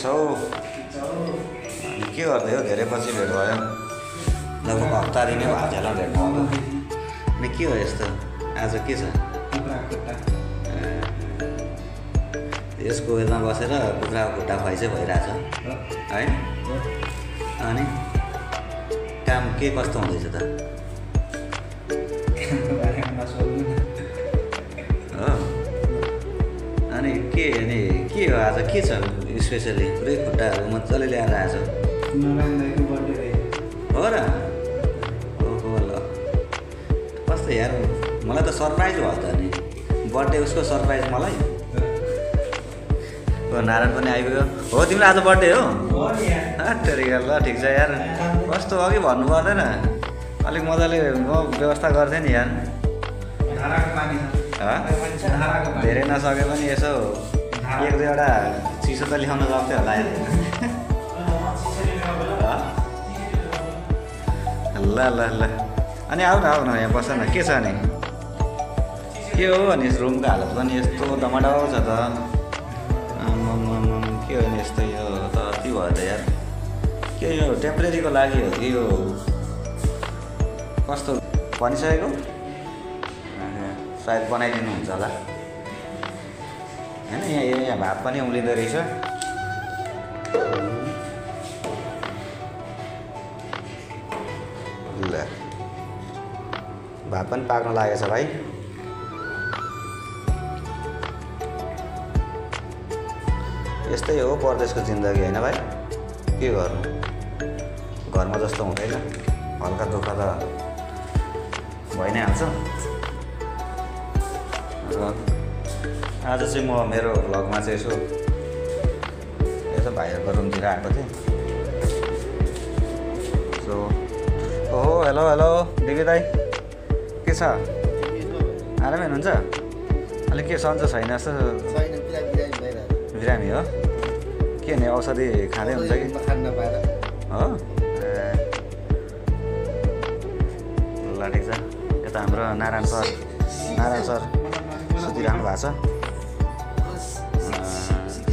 छौ? अनि के गर्दै हो? धेरै पछि भेट भयो। लगभग हप्ता दिनै भएको थियो होला भेट भएको। अनि के हो यस्तो? आज के छ? यसको उयोमा बसेर कुखुराको खुट्टा खुवाइ चाहिँ भइरहेछ है। अनि काम के कस्तो हुँदैछ त? हो अनि के हो आज के छ स्पेसली? पुरै खुट्टाहरू मजाले ल्याएर आएछ हो र? ओहो ल कस्तो यार, मलाई त सरप्राइज भयो त। अनि बर्थडे उसको सरप्राइज मलाई। नारायण पनि आइपुग्यो। हो तिम्रो आज बर्थडे हो? तेरिका ल ठिक छ यार। कस्तो अघि भन्नु पर्दैन, अलिक मजाले म व्यवस्था गर्थेँ नि यार। धेरै नसके पनि यसो एक दुईवटा चिसो त ल्याउनु सक्थ्यो होला यार। ल ल ल अनि आऊ न यहाँ बस न। के छ नि? के हो अनि रुमको हालत पनि यस्तो डमाडौ छ त। के हो नि यस्तो? यो त अति भयो त यार। के यो टेम्परेरीको लागि हो कि यो कस्तो भनिसकेको? सायद बनाइदिनुहुन्छ होला होइन। यहाँ भात पनि उम्लिँदो रहेछ। ल भात पनि पाक्न लागेछ भाइ। यस्तै हो परदेशको जिन्दगी होइन भाइ? के गर्नु, घरमा जस्तो हुँदैन। हल्का दुःख त भइ नै हाल्छ। आज चाहिँ म मेरो भ्लगमा चाहिँ यसो भाइहरूको रुमतिर आएको थिएँ। सो ओहो हेलो दिदी दाई, के छ? आरामै हुनुहुन्छ? अलिक के सन्चो छैन जस्तो? बिरामी हो? के नि औषधि खाँदै हुन्छ कि? हो ल ठिक छ। यता हाम्रो नारायण सर सुतिरहनु भएको छ।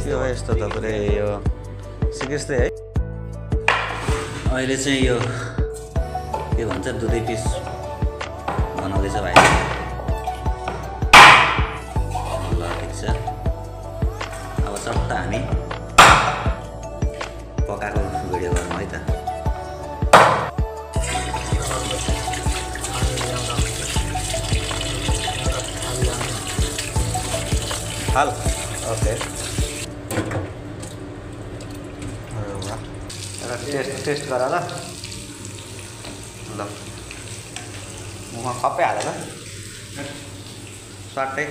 के हो यस्तो त पुरै यो सिकिस्तै है। अहिले चाहिँ यो के भन्छ दुधै पिस बनाउँदैछ भाइ। ल ठिक छ। अब सट्ट हामी पकाएको भिडियो गरौँ है त। हाल ओके। टेस्ट गर ल। मुखमा खप्पै हाल त स्वाटै।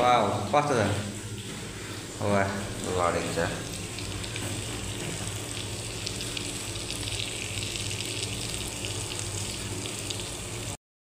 वाउ कस्तो छ? वाह लडेको छ।